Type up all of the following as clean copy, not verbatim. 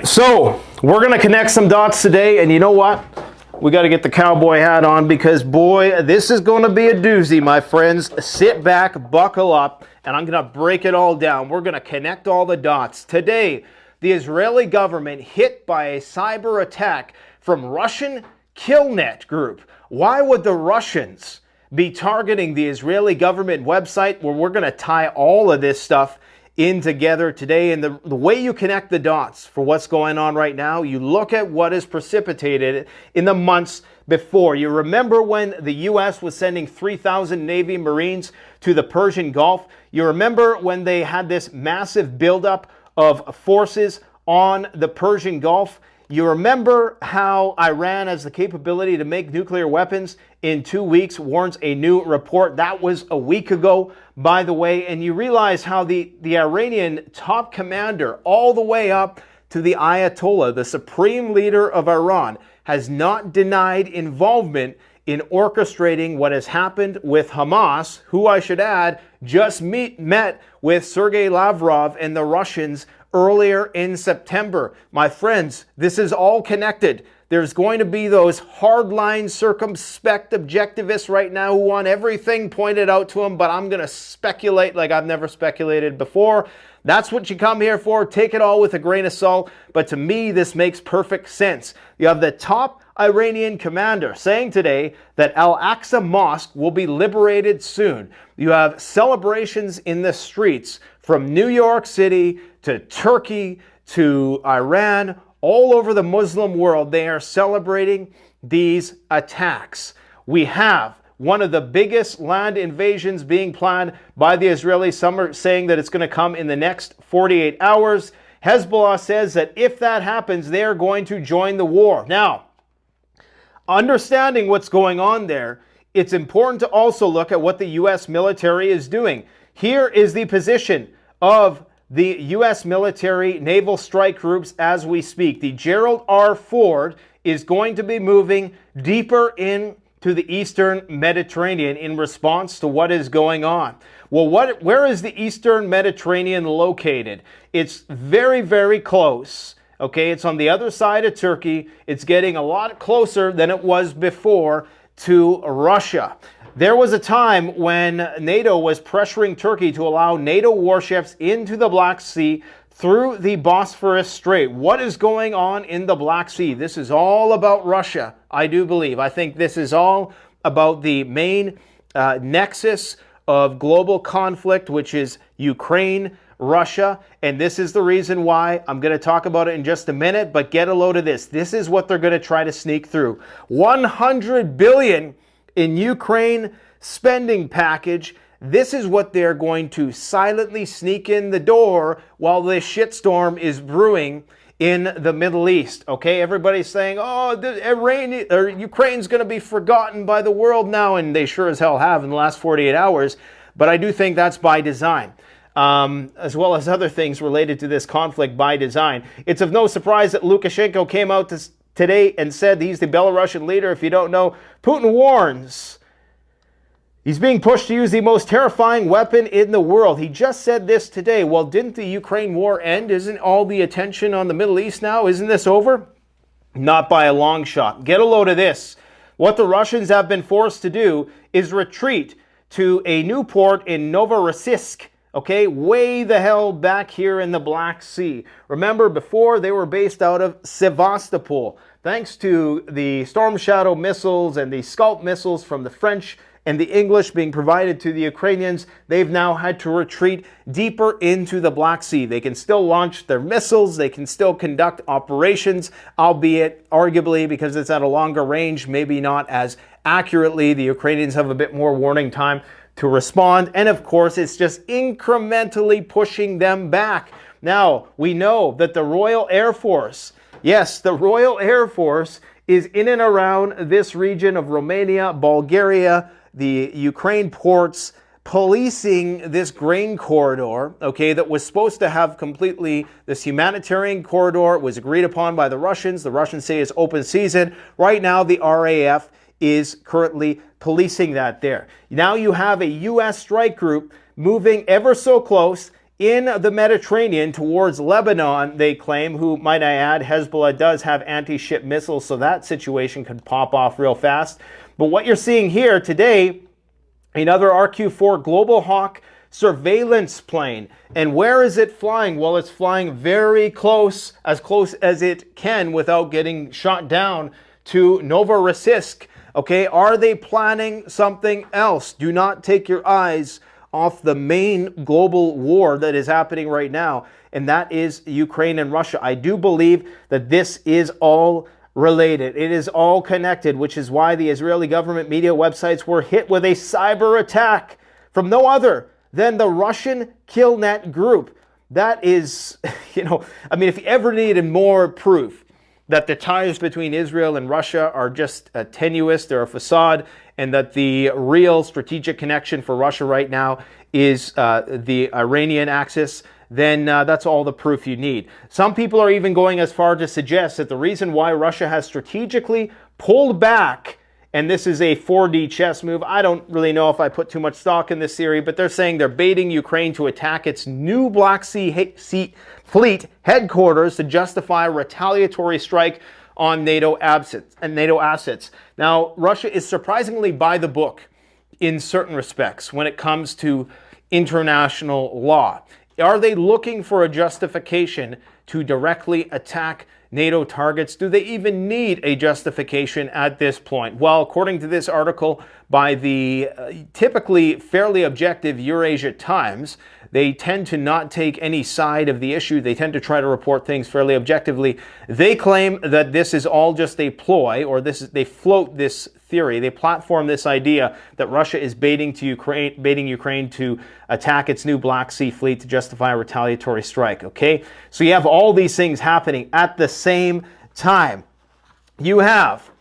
So we're going to connect some dots today, and you know what? We got to get the cowboy hat on because, boy, this is going to be a doozy, my friends. Sit back, buckle up, and I'm going to break it all down. We're going to connect all the dots. Today, the Israeli government hit by a cyber attack from Russian Killnet group. Why would the Russians be targeting the Israeli government website? Well, we're going to tie all of this stuff in together today. And the way you connect the dots for what's going on right now, you look at what is precipitated in the months before. You remember when the U.S. was sending 3,000 Navy Marines to the Persian Gulf? You remember when they had this massive buildup of forces on the Persian Gulf? You remember how Iran has the capability to make nuclear weapons in 2 weeks, warrants a new report. That was a week ago, by the way. And you realize how the Iranian top commander, all the way up to the Ayatollah, the supreme leader of Iran, has not denied involvement in orchestrating what has happened with Hamas, who, I should add, just met with Sergei Lavrov and the Russians earlier in September. My friends, this is all connected. There's going to be those hardline, circumspect objectivists right now who want everything pointed out to them, but I'm going to speculate like I've never speculated before. That's what you come here for. Take it all with a grain of salt. But to me, this makes perfect sense. You have the top Iranian commander saying today that Al-Aqsa Mosque will be liberated soon. You have celebrations in the streets from New York City to Turkey to Iran, all over the Muslim world. They are celebrating these attacks. We have one of the biggest land invasions being planned by the Israelis. Some are saying that it's going to come in the next 48 hours. Hezbollah says that if that happens, they are going to join the war. Now, understanding what's going on there, it's important to also look at what the U.S. military is doing. Here is the position of the U.S. military naval strike groups as we speak. The Gerald R. Ford is going to be moving deeper into the Eastern Mediterranean in response to what is going on. Well, where is the Eastern Mediterranean located? It's very, very close. Okay, it's on the other side of Turkey. It's getting a lot closer than it was before to Russia. There was a time when NATO was pressuring Turkey to allow NATO warships into the Black Sea through the Bosphorus Strait. What is going on in the Black Sea? This is all about Russia, I do believe. I think this is all about the main nexus of global conflict, which is Ukraine, Russia, and this is the reason why. I'm going to talk about it in just a minute, but get a load of this. This is what they're going to try to sneak through. 100 billion in Ukraine spending package. This is what they're going to silently sneak in the door while this shitstorm is brewing in the Middle East. Okay, everybody's saying, oh, Ukraine's going to be forgotten by the world now, and they sure as hell have in the last 48 hours. But I do think that's by design. As well as other things related to this conflict by design. It's of no surprise that Lukashenko came out today and said he's the Belarusian leader. If you don't know, Putin warns he's being pushed to use the most terrifying weapon in the world. He just said this today. Well, didn't the Ukraine war end? Isn't all the attention on the Middle East now? Isn't this over? Not by a long shot. Get a load of this. What the Russians have been forced to do is retreat to a new port in Novorossiysk. Okay, way the hell back here in the Black Sea. Remember, before they were based out of Sevastopol. Thanks to the Storm Shadow missiles and the Scalp missiles from the French and the English being provided to the Ukrainians, they've now had to retreat deeper into the Black Sea. They can still launch their missiles, they can still conduct operations, albeit arguably because it's at a longer range, maybe not as accurately. The Ukrainians have a bit more warning time to respond, and of course it's just incrementally pushing them back. Now, we know that the Royal Air Force, yes, the Royal Air Force is in and around this region of Romania, Bulgaria, the Ukraine ports, policing this grain corridor, okay, that was supposed to have completely, this humanitarian corridor was agreed upon by the Russians. The Russians say it's open season. Right now, the RAF is currently policing that there. Now you have a U.S. strike group moving ever so close in the Mediterranean towards Lebanon, they claim, who, might I add, Hezbollah does have anti-ship missiles, so that situation could pop off real fast. But what you're seeing here today, another RQ-4 Global Hawk surveillance plane. And where is it flying? Well, it's flying very close as it can without getting shot down to Novorossiysk. Okay, are they planning something else? Do not take your eyes off the main global war that is happening right now, and that is Ukraine and Russia. I do believe that this is all related. It is all connected, which is why the Israeli government media websites were hit with a cyber attack from no other than the Russian KillNet group. That is, I mean, if you ever needed more proof that the ties between Israel and Russia are just tenuous, they're a facade, and that the real strategic connection for Russia right now is the Iranian axis, then that's all the proof you need. Some people are even going as far to suggest that the reason why Russia has strategically pulled back, and this is a 4D chess move, I don't really know if I put too much stock in this theory, but they're saying they're baiting Ukraine to attack its new Black Sea Fleet headquarters to justify a retaliatory strike on NATO assets. Now, Russia is surprisingly by the book in certain respects when it comes to international law. Are they looking for a justification to directly attack NATO targets? Do they even need a justification at this point? Well, according to this article by the typically fairly objective Eurasia Times, they tend to not take any side of the issue. They tend to try to report things fairly objectively. They claim that this is all just a ploy, or they float this theory. They platform this idea that Russia is baiting Ukraine to attack its new Black Sea Fleet to justify a retaliatory strike. Okay, so you have all these things happening at the same time. You have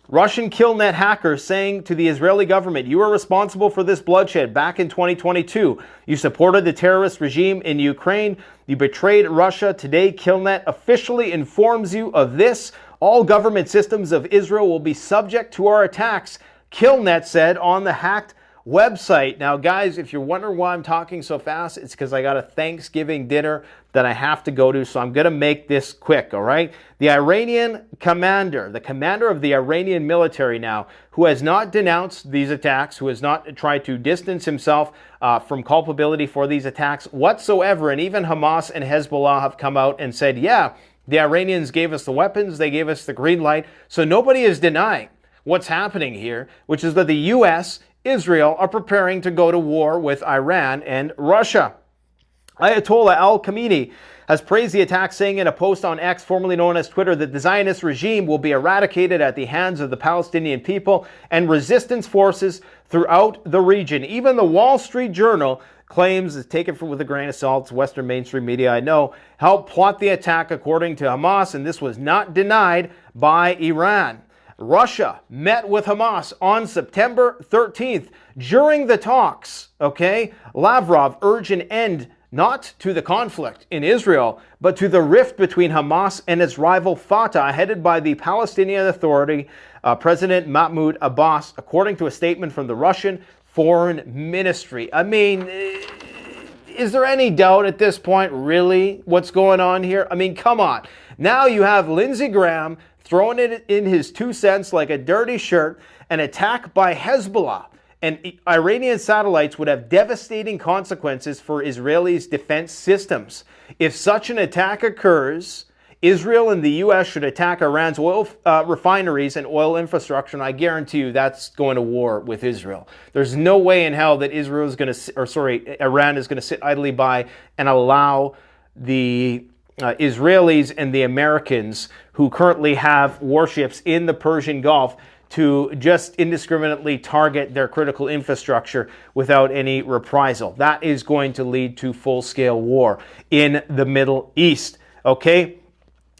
Russian KillNet hackers saying to the Israeli government, you are responsible for this bloodshed back in 2022. You supported the terrorist regime in Ukraine. You betrayed Russia. Today, KillNet officially informs you of this. All government systems of Israel will be subject to our attacks, KillNet said on the hacked website. Now, guys, if you're wondering why I'm talking so fast, it's because I got a Thanksgiving dinner that I have to go to, so I'm going to make this quick, all right? The Iranian commander, the commander of the Iranian military now, who has not denounced these attacks, who has not tried to distance himself from culpability for these attacks whatsoever, and even Hamas and Hezbollah have come out and said, yeah, the Iranians gave us the weapons, they gave us the green light, so nobody is denying what's happening here, which is that the U.S., Israel are preparing to go to war with Iran and Russia. Ayatollah al-Khamenei has praised the attack, saying in a post on X, formerly known as Twitter, that the Zionist regime will be eradicated at the hands of the Palestinian people and resistance forces throughout the region. Even the Wall Street Journal claims, take it with a grain of salt, Western mainstream media, I know, helped plot the attack according to Hamas, and this was not denied by Iran. Russia met with Hamas on September 13th. During the talks, Lavrov urged an end not to the conflict in Israel, but to the rift between Hamas and its rival Fatah, headed by the Palestinian Authority, President Mahmoud Abbas, according to a statement from the Russian Foreign Ministry. I mean, is there any doubt at this point, really, what's going on here? I mean, come on. Now you have Lindsey Graham throwing it in his 2 cents like a dirty shirt, an attack by Hezbollah. And Iranian satellites would have devastating consequences for Israelis' defense systems. If such an attack occurs, Israel and the U.S. should attack Iran's oil refineries and oil infrastructure, and I guarantee you that's going to war with Israel. There's no way in hell that Iran is going to sit idly by and allow the Israelis and the Americans who currently have warships in the Persian Gulf to just indiscriminately target their critical infrastructure without any reprisal. That is going to lead to full-scale war in the Middle East, okay?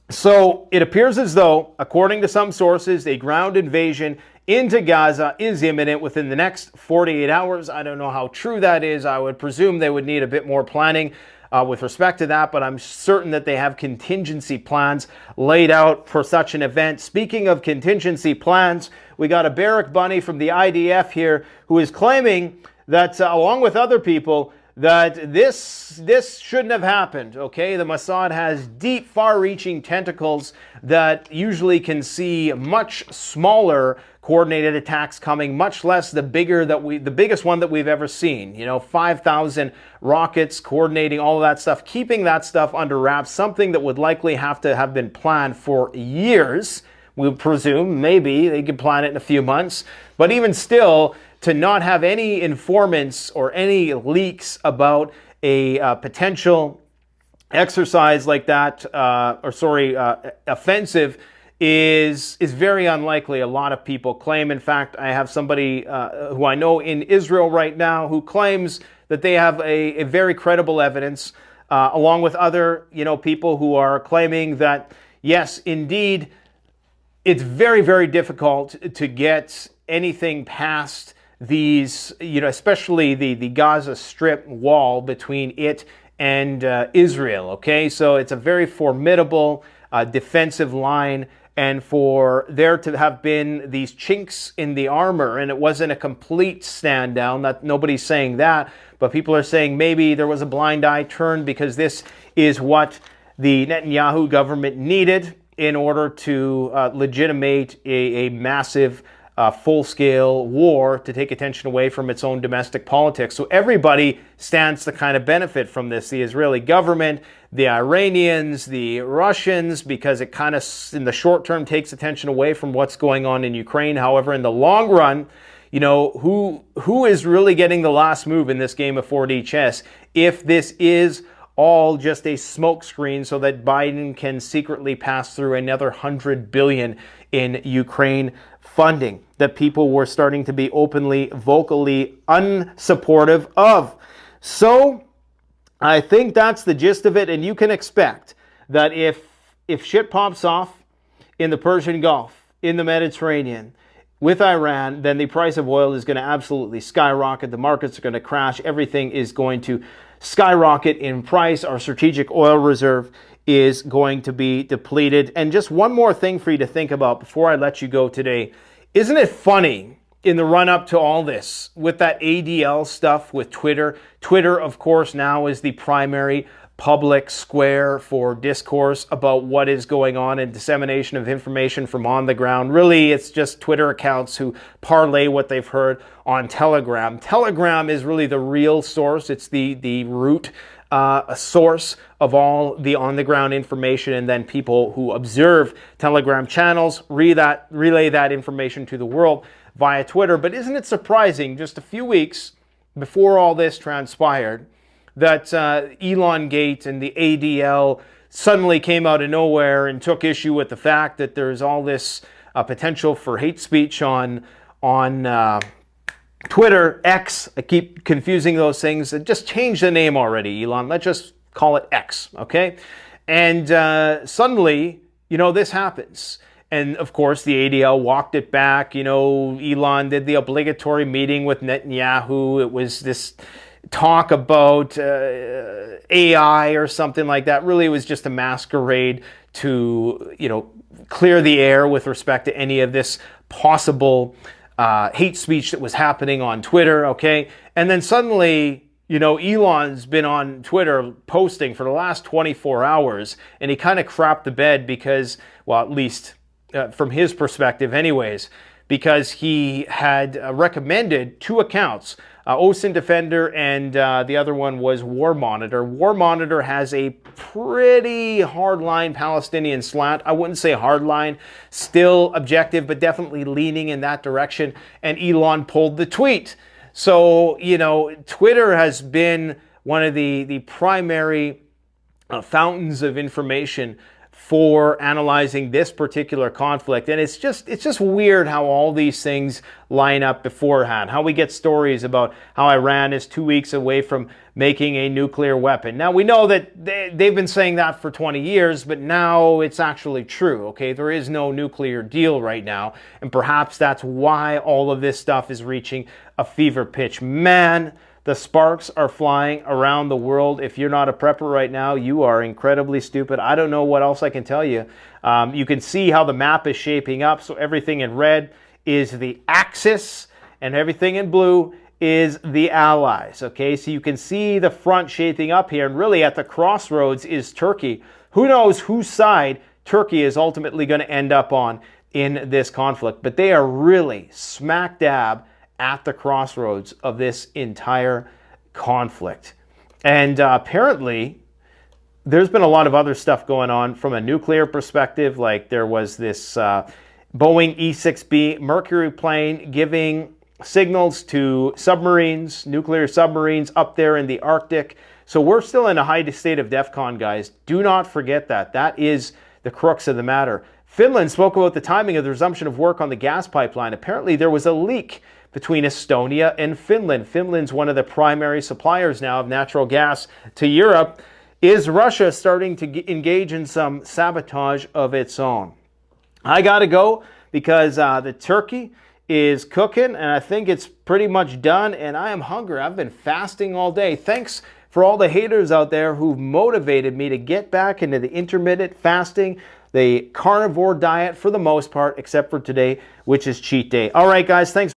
So it appears as though, according to some sources, a ground invasion into Gaza is imminent within the next 48 hours. I don't know how true that is. I would presume they would need a bit more planning with respect to that, but I'm certain that they have contingency plans laid out for such an event. Speaking of contingency plans, we got a Barrack Bunny from the IDF here who is claiming that, along with other people, that this shouldn't have happened, okay? The Mossad has deep, far-reaching tentacles that usually can see much smaller coordinated attacks coming, much less the biggest one that we've ever seen. 5,000 rockets coordinating all of that stuff, keeping that stuff under wraps, something that would likely have to have been planned for years. We presume maybe they could plan it in a few months, but even still, to not have any informants or any leaks about a potential exercise like that, offensive, is very unlikely. A lot of people claim. In fact, I have somebody who I know in Israel right now who claims that they have a very credible evidence, along with other people who are claiming that yes, indeed, it's very, very difficult to get anything past these, especially the Gaza Strip wall between it and Israel, okay? So it's a very formidable defensive line, and for there to have been these chinks in the armor, and it wasn't a complete stand down, nobody's saying that, but people are saying maybe there was a blind eye turned because this is what the Netanyahu government needed in order to legitimate a massive full-scale war to take attention away from its own domestic politics. So everybody stands to kind of benefit from this. The Israeli government, the Iranians, the Russians, because it kind of, in the short term, takes attention away from what's going on in Ukraine. However, in the long run, who is really getting the last move in this game of 4D chess if this is all just a smokescreen so that Biden can secretly pass through another $100 billion in Ukraine funding that people were starting to be openly, vocally unsupportive of. So I think that's the gist of it, and you can expect that if shit pops off in the Persian Gulf, in the Mediterranean, with Iran, then the price of oil is going to absolutely skyrocket. The markets are going to crash. Everything is going to skyrocket in price. Our strategic oil reserve is going to be depleted. And just one more thing for you to think about before I let you go today. Isn't it funny in the run-up to all this with that ADL stuff with Twitter? Twitter, of course, now is the primary public square for discourse about what is going on and dissemination of information from on the ground. Really, it's just Twitter accounts who parlay what they've heard on Telegram. Telegram is really the real source. It's the root source of all the on-the-ground information, and then people who observe Telegram channels relay that information to the world via Twitter. But isn't it surprising, just a few weeks before all this transpired, that Elon Gate and the ADL suddenly came out of nowhere and took issue with the fact that there's all this potential for hate speech on Twitter, X. I keep confusing those things. Just change the name already, Elon. Let's just call it X, okay? And suddenly, this happens. And of course, the ADL walked it back. Elon did the obligatory meeting with Netanyahu. It was this talk about AI or something like that. Really, it was just a masquerade to, clear the air with respect to any of this possible hate speech that was happening on Twitter, okay? And then suddenly, Elon's been on Twitter posting for the last 24 hours, and he kind of crapped the bed because, well, at least from his perspective anyways, because he had recommended two accounts, OSINT Defender and the other one was War Monitor. War Monitor has a pretty hardline Palestinian slant. I wouldn't say hardline, still objective, but definitely leaning in that direction. And Elon pulled the tweet. So, Twitter has been one of the primary fountains of information for analyzing this particular conflict. And it's just weird how all these things line up beforehand. How we get stories about how Iran is 2 weeks away from making a nuclear weapon. Now, we know that they've been saying that for 20 years, but now it's actually true, okay? There is no nuclear deal right now, and perhaps that's why all of this stuff is reaching a fever pitch. Man, the sparks are flying around the world. If you're not a prepper right now, you are incredibly stupid. I don't know what else I can tell you. You can see how the map is shaping up. So everything in red is the axis, and everything in blue is the Allies. Okay, so you can see the front shaping up here, and really at the crossroads is Turkey. Who knows whose side Turkey is ultimately going to end up on in this conflict, but they are really smack dab at the crossroads of this entire conflict. And apparently there's been a lot of other stuff going on from a nuclear perspective. Like there was this Boeing E-6B Mercury plane giving signals to submarines, nuclear submarines up there in the Arctic. So we're still in a high state of DEFCON, guys. Do not forget that. That is the crux of the matter. Finland spoke about the timing of the resumption of work on the gas pipeline. Apparently there was a leak between Estonia and Finland. Finland's one of the primary suppliers now of natural gas to Europe. Is Russia starting to engage in some sabotage of its own? I gotta go because the turkey is cooking and I think it's pretty much done, and I am hungry. I've been fasting all day. Thanks for all the haters out there who've motivated me to get back into the intermittent fasting, the carnivore diet for the most part, except for today, which is cheat day. All right, guys, thanks.